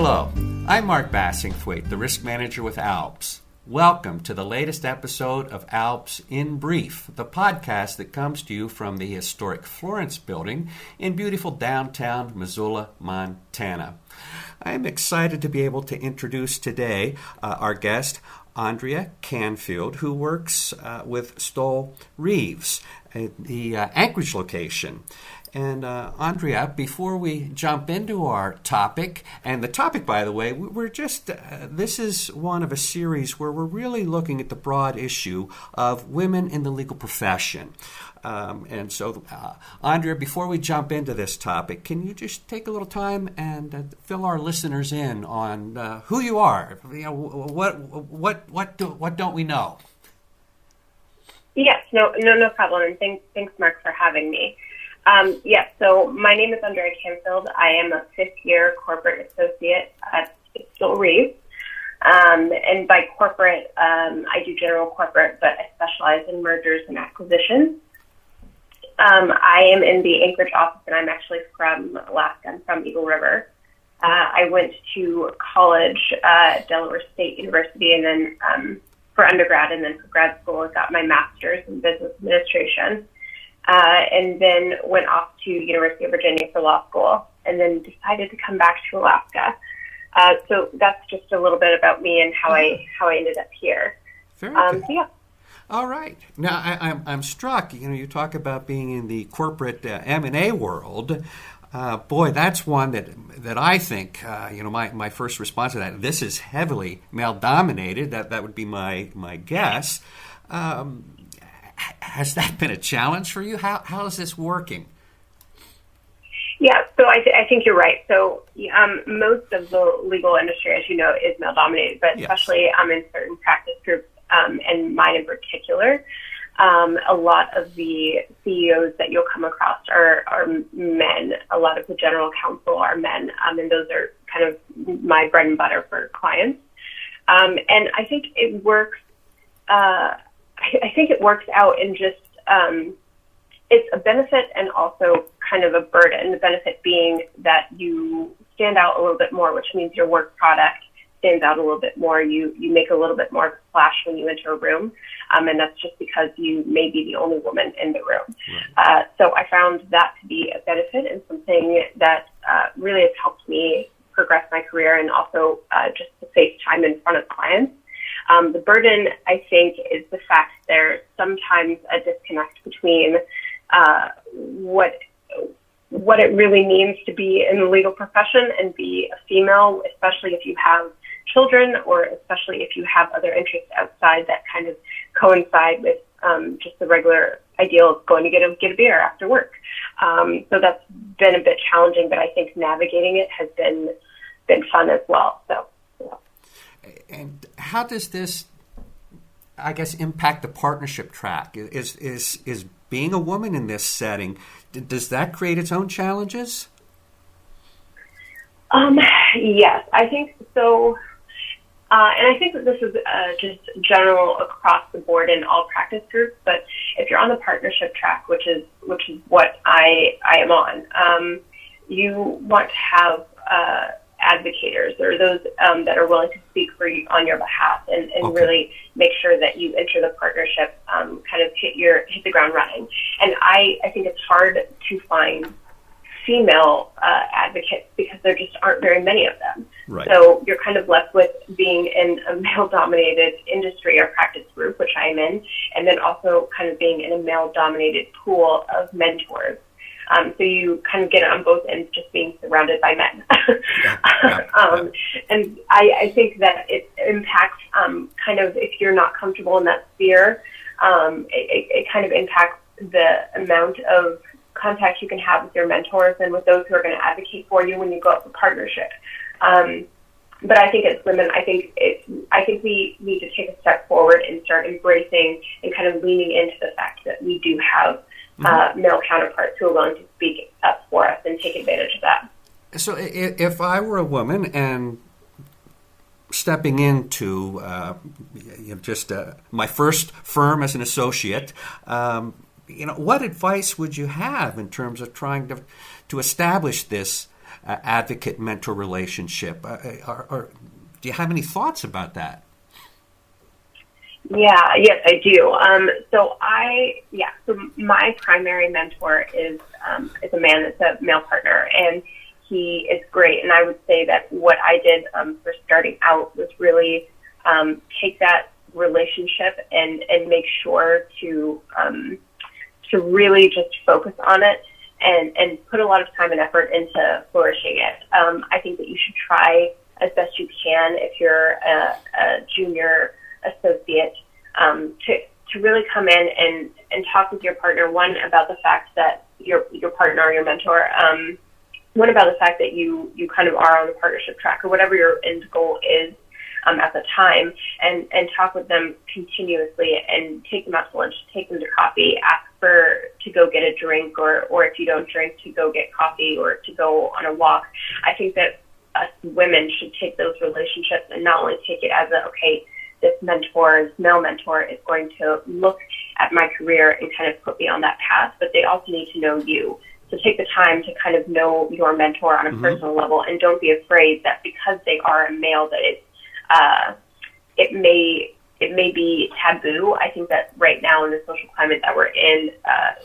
Hello, I'm Mark Bassingthwaite, the Risk Manager with ALPS. Welcome to the latest episode of ALPS in Brief, the podcast that comes to you from the historic Florence Building in beautiful downtown Missoula, Montana. I am excited to be able to introduce today our guest, Andrea Canfield, who works with Stoel Rives at the Anchorage location. And Andrea, before we jump into our topic, and the topic, by the way, this is one of a series where we're really looking at the broad issue of women in the legal profession. And so, Andrea, before we jump into this topic, can you just take a little time and fill our listeners in on who you are? You know, what don't we know? Yes, no problem. And thanks, Mark, for having me. Yes, so my name is Andrea Canfield. I am a fifth-year corporate associate at Stoel Rives. And by corporate, I do general corporate, but I specialize in mergers and acquisitions. I am in the Anchorage office, and I'm actually from Alaska. I'm from Eagle River. I went to college at Delaware State University, and then for undergrad, and then for grad school, I got my master's in business administration. And then went off to University of Virginia for law school, and then decided to come back to Alaska. So that's just a little bit about me and how I ended up here. Very good. So yeah. All right. Now I'm struck. You know, you talk about being in the corporate M&A world. Boy, that's one that I think. My first response to that. This is heavily male dominated. That would be my guess. Has that been a challenge for you? How is this working? Yeah, so I think you're right. So most of the legal industry, as you know, is male-dominated, but especially in certain practice groups, and mine in particular, a lot of the CEOs that you'll come across are men. A lot of the general counsel are men, and those are kind of my bread and butter for clients. And I think it works. I think it works out in just, it's a benefit and also kind of a burden. The benefit being that you stand out a little bit more, which means your work product stands out a little bit more. You make a little bit more of a splash when you enter a room, and that's just because you may be the only woman in the room. Right. So I found that to be a benefit and something that really has helped me progress my career and also just to save time in front of clients. The burden, I think, is the fact there's sometimes a disconnect between what it really means to be in the legal profession and be a female, especially if you have children or especially if you have other interests outside that kind of coincide with just the regular ideal of going to get a beer after work. So that's been a bit challenging, but I think navigating it has been fun as well. So. And how does this, I guess, impact the partnership track? Is being a woman in this setting, does that create its own challenges? Yes, I think so. And I think that this is just general across the board in all practice groups. But if you're on the partnership track, which is what I am on, you want to have advocators or those that are willing to speak for you on your behalf and really make sure that you enter the partnership kind of hit the ground running. And I think it's hard to find female advocates because there just aren't very many of them. Right. So you're kind of left with being in a male-dominated industry or practice group, which I am in, and then also kind of being in a male-dominated pool of mentors. So you kind of get it on both ends, just being surrounded by men. And I think that it impacts kind of, if you're not comfortable in that sphere, it kind of impacts the amount of contact you can have with your mentors and with those who are going to advocate for you when you go up for partnership. But I think it's limited. I think we need to take a step forward and start embracing and kind of leaning into the fact that we do have male counterparts who are willing to speak up for us and take advantage of that. So if I were a woman and stepping into my first firm as an associate, what advice would you have in terms of trying to establish this advocate-mentor relationship. Do you have any thoughts about that? Yeah, yes, I do. So my primary mentor is a man that's a male partner, and he is great. And I would say that what I did for starting out was really take that relationship and make sure to really just focus on it and put a lot of time and effort into flourishing it. I think that you should try as best you can if you're a junior associate to really come in and talk with your partner, one, about the fact that your partner or your mentor, one, about the fact that you kind of are on the partnership track or whatever your end goal is at the time, and talk with them continuously and take them out to lunch, take them to coffee, ask to go get a drink, or if you don't drink, to go get coffee or to go on a walk. I think that us women should take those relationships and not only take it as this male mentor is going to look at my career and kind of put me on that path, but they also need to know you. So take the time to kind of know your mentor on a personal level, and don't be afraid that because they are a male that it may be taboo. I think that right now in the social climate that we're in,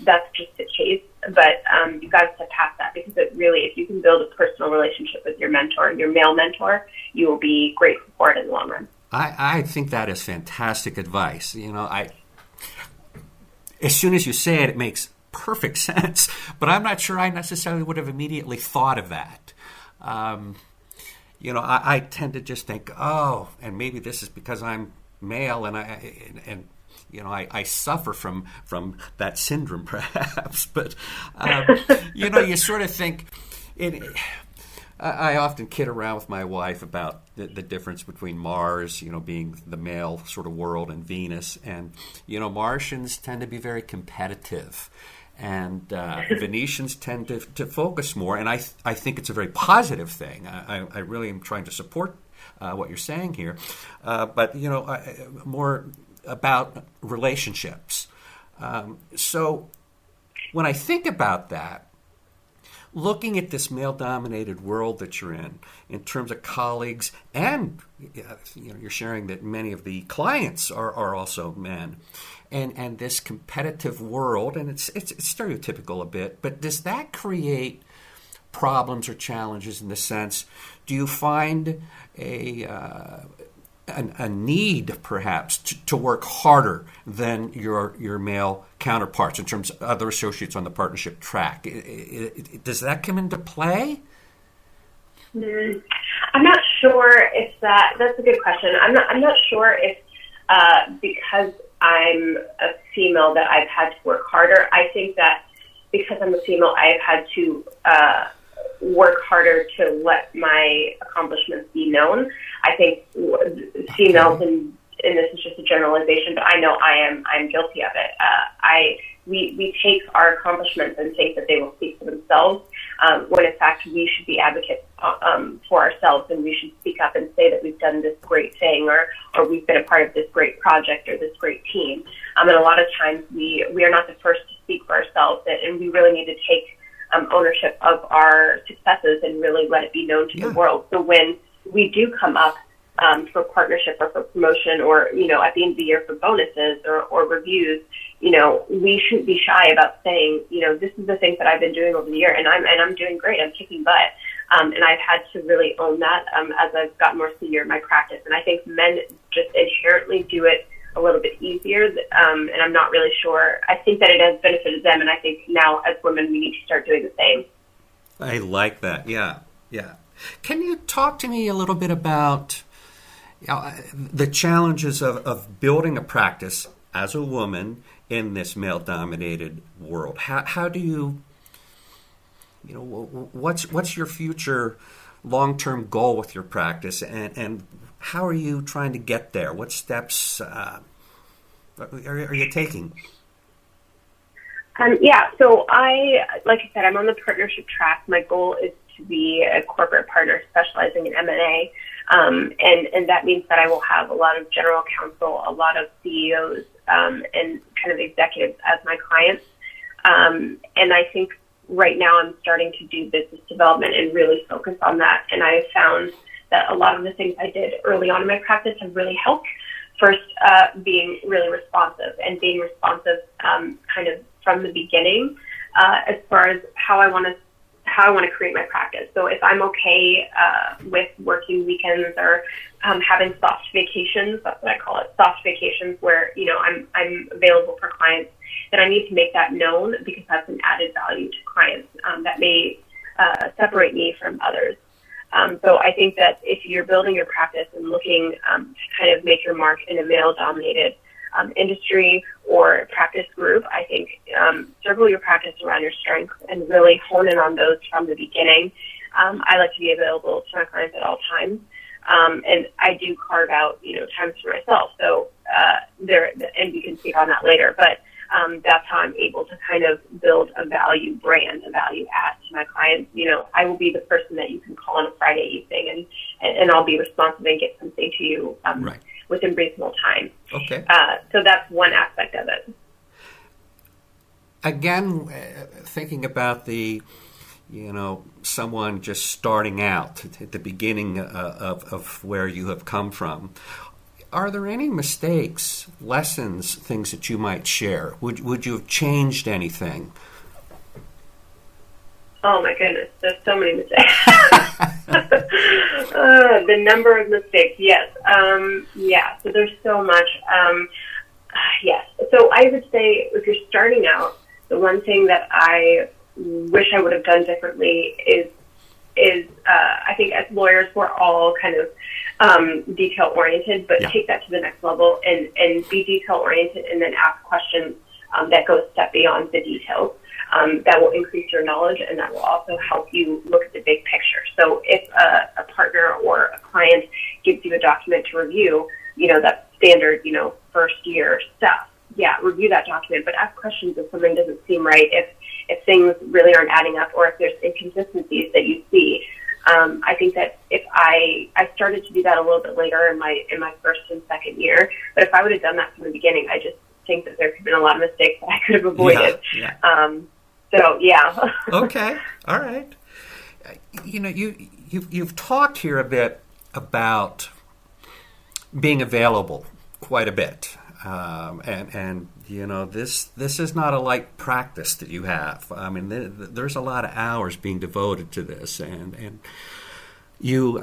that's just the case. But you've got to step past that, because it really, if you can build a personal relationship with your mentor, your male mentor, you will be grateful for it in the long run. I think that is fantastic advice. As soon as you say it, it makes perfect sense, but I'm not sure I necessarily would have immediately thought of that. I tend to just think, and maybe this is because I'm male, and I suffer from that syndrome, perhaps. But you sort of think I often kid around with my wife about the difference between Mars, being the male sort of world, and Venus. And, Martians tend to be very competitive, and Venetians tend to focus more. And I think it's a very positive thing. I really am trying to support what you're saying here. But, more about relationships. So when I think about that, looking at this male-dominated world that you're in terms of colleagues, and you're sharing that many of the clients are also men, and this competitive world, and it's stereotypical a bit, but does that create problems or challenges in the sense? Do you find a need, perhaps, to work harder than your male counterparts in terms of other associates on the partnership track? Does that come into play? I'm not sure if that's a good question. I'm not sure if because I'm a female that I've had to work harder. I think that because I'm a female, I've had to work harder to let my accomplishments be known. I think females, and this is just a generalization, but I know I'm guilty of it. We take our accomplishments and think that they will speak for themselves, when in fact we should be advocates for ourselves, and we should speak up and say that we've done this great thing, or we've been a part of this great project or this great team. And a lot of times we are not the first to speak for ourselves, and we really need to take ownership of our successes and really let it be known to the world. So when we do come up for partnership or for promotion, or at the end of the year for bonuses or reviews, we shouldn't be shy about saying, this is the things that I've been doing over the year, and I'm doing great. I'm kicking butt, and I've had to really own that as I've gotten more senior in my practice. And I think men just inherently do it a little bit easier, and I'm not really sure. I think that it has benefited them, and I think now as women we need to start doing the same. I like that. Yeah. Can you talk to me a little bit about the challenges of building a practice as a woman in this male-dominated world? How do you, what's your future long-term goal with your practice, and how are you trying to get there? What steps are you taking? So like I said, I'm on the partnership track. My goal is to be a corporate partner specializing in M&A. And that means that I will have a lot of general counsel, a lot of CEOs, and kind of executives as my clients. And I think right now I'm starting to do business development and really focus on that. And I found that a lot of the things I did early on in my practice have really helped. First, being really responsive and being responsive kind of from the beginning as far as how I want to create my practice. So if I'm okay with working weekends or having soft vacations, that's what I call it, soft vacations, where I'm available for clients, then I need to make that known, because that's an added value to clients that may separate me from others. So I think that if you're building your practice and looking to kind of make your mark in a male-dominated industry or practice group, I think circle your practice around your strengths and really hone in on those from the beginning. I like to be available to my clients at all times, and I do carve out times for myself. So and we can speak on that later, but that's how I'm able to kind of build a value brand, a value add to my clients. I will be the person that you can call on a Friday evening, and I'll be responsive and get something to you within reasonable time. Okay. So that's one aspect of it. Again, thinking about someone just starting out at the beginning of where you have come from, are there any mistakes, lessons, things that you might share? Would you have changed anything? Oh my goodness, there's so many mistakes. The number of mistakes, yes. So there's so much. Yes. So I would say if you're starting out, the one thing that I wish I would have done differently is I think as lawyers, we're all kind of detail-oriented, but take that to the next level and be detail-oriented, and then ask questions that go a step beyond the details. That will increase your knowledge, and that will also help you look at the big picture. So if a partner or a client gives you a document to review, that's standard, first year stuff. Yeah, review that document, but ask questions if something doesn't seem right, if things really aren't adding up, or if there's inconsistencies that you see. I think that if I started to do that a little bit later in my first and second year, but if I would have done that from the beginning, I just think that there could have been a lot of mistakes that I could have avoided. Okay. All right. You've talked here a bit about being available quite a bit. And this is not a light practice that you have. I mean, there's a lot of hours being devoted to this, and you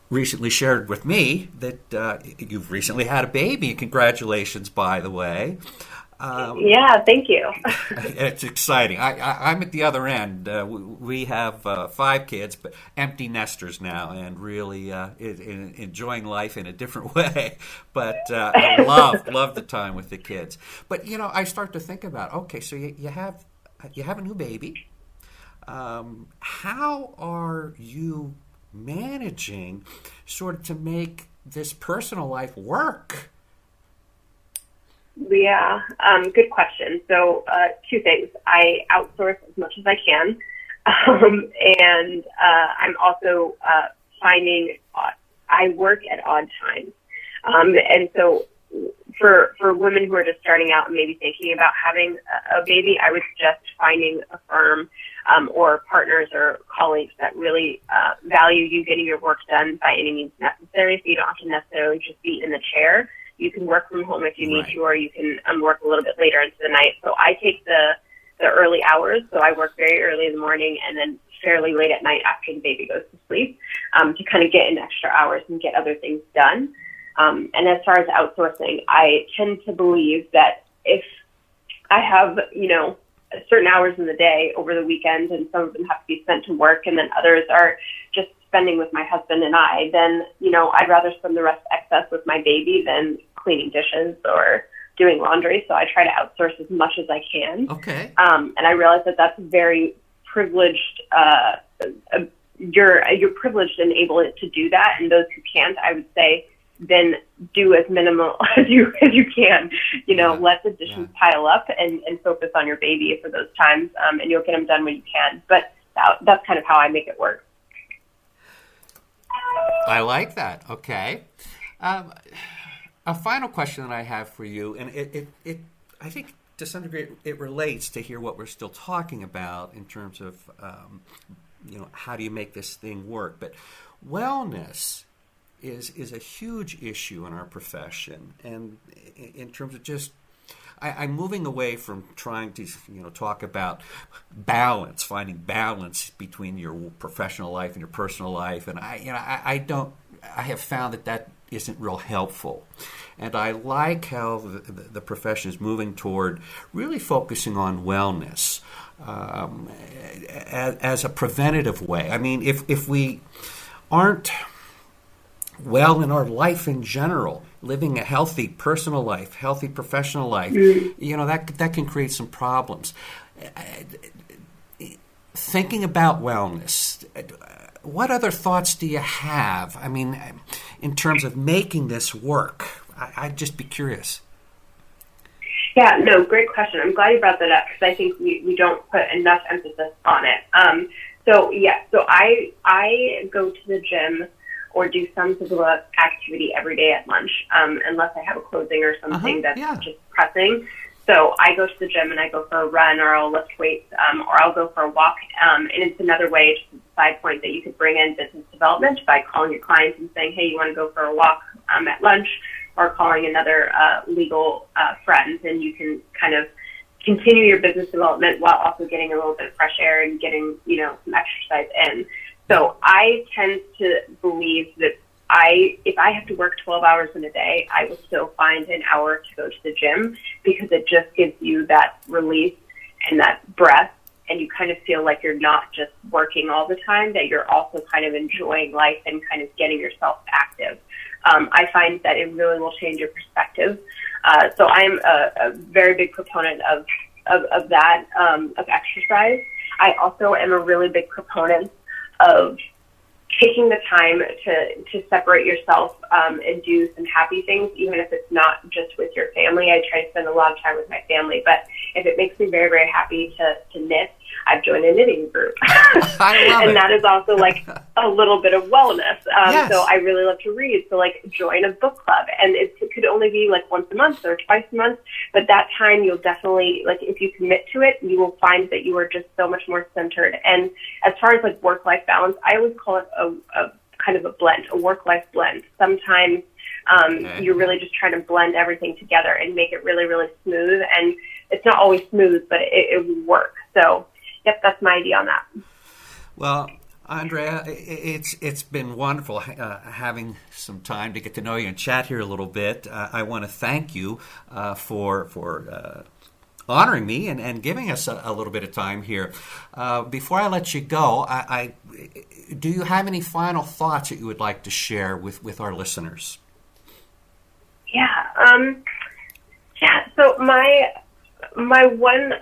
recently shared with me that you've recently had a baby. Congratulations, by the way. Thank you. It's exciting. I'm at the other end. We have 5 kids, but empty nesters now, and really enjoying life in a different way. But I love the time with the kids. But I start to think about, okay, so you have a new baby. How are you managing sort of to make this personal life work? Yeah, good question. So 2 things. I outsource as much as I can, and I'm also finding I work at odd times. And so for women who are just starting out and maybe thinking about having a baby, I would suggest finding a firm or partners or colleagues that really value you getting your work done by any means necessary, so you don't have to necessarily just be in the chair. You can work from home if you need to, or you can work a little bit later into the night. So I take the early hours. So I work very early in the morning and then fairly late at night after the baby goes to sleep to kind of get in extra hours and get other things done. And as far as outsourcing, I tend to believe that if I have, certain hours in the day over the weekend, and some of them have to be spent to work, and then others are just spending with my husband and I, then, I'd rather spend the rest excess with my baby than cleaning dishes or doing laundry. So I try to outsource as much as I can. Okay. And I realize that that's very privileged. You're privileged and able to do that. And those who can't, I would say, then do as minimal as you can. Let the dishes pile up and focus on your baby for those times, and you'll get them done when you can. But that's kind of how I make it work. I like that. Okay. A final question that I have for you, and it I think to some degree, it relates to here what we're still talking about in terms of, how do you make this thing work? But wellness is a huge issue in our profession, and in terms of just, I'm moving away from trying to talk about balance, finding balance between your professional life and your personal life, and I have found that isn't real helpful, and I like how the profession is moving toward really focusing on wellness as a preventative way. I mean, if we aren't well in our life in general, living a healthy personal life, healthy professional life, that can create some problems. Thinking about wellness, what other thoughts do you have? I mean, in terms of making this work, I'd just be curious. Yeah, no, great question. I'm glad you brought that up because I think we don't put enough emphasis on it. So I go to the gym or do some physical activity every day at lunch, unless I have a closing or something that's just pressing. So I go to the gym and I go for a run, or I'll lift weights, or I'll go for a walk. And it's another way, just a side point, that you could bring in business development by calling your clients and saying, hey, you want to go for a walk at lunch, or calling another legal friend, and you can kind of continue your business development while also getting a little bit of fresh air and getting, some exercise in. So I tend to believe that if I have to work 12 hours in a day, I will still find an hour to go to the gym, because it just gives you that release and that breath, and you kind of feel like you're not just working all the time, that you're also kind of enjoying life and kind of getting yourself active. I find that it really will change your perspective. So I'm a very big proponent of that, of exercise. I also am a really big proponent of taking the time to separate yourself and do some happy things, even if it's not just with your family. I try to spend a lot of time with my family, but if it makes me very, very happy to knit, I've joined a knitting group. I love and it. that is also like a little bit of wellness. Yes. So I really love to read. So like join a book club, and it could only be like once a month or twice a month, but that time you'll definitely, like, if you commit to it, you will find that you are just so much more centered. And as far as like work-life balance, I always call it a kind of a blend, a work-life blend. Sometimes you're really just trying to blend everything together and make it really, really smooth. And it's not always smooth, but it will work. So, yep, that's my idea on that. Well, Andrea, it's been wonderful having some time to get to know you and chat here a little bit. I want to thank you for honoring me and giving us a little bit of time here. Before I let you go, do you have any final thoughts that you would like to share with our listeners? Yeah. So my one,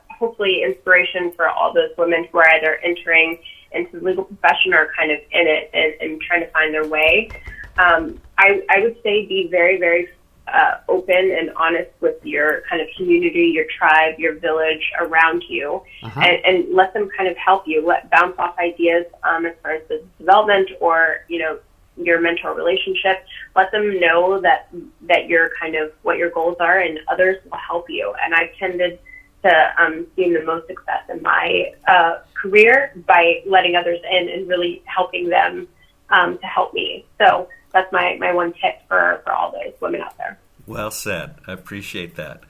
hopefully inspiration for all those women who are either entering into the legal profession or kind of in it and trying to find their way, I would say be very, very open and honest with your kind of community, your tribe, your village around you, and let them kind of help you, bounce off ideas as far as business development or, your mentor relationship. Let them know that you're kind of what your goals are, and others will help you. And I've tended to seeing the most success in my career by letting others in and really helping them to help me. So that's my one tip for all those women out there. Well said. I appreciate that.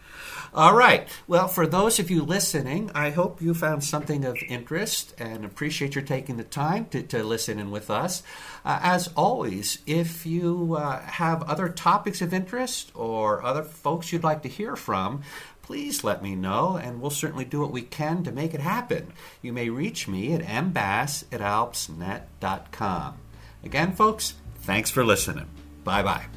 All right. Well, for those of you listening, I hope you found something of interest and appreciate your taking the time to listen in with us. As always, if you have other topics of interest or other folks you'd like to hear from, please let me know, and we'll certainly do what we can to make it happen. You may reach me at mbass@alpsnet.com. Again, folks, thanks for listening. Bye-bye.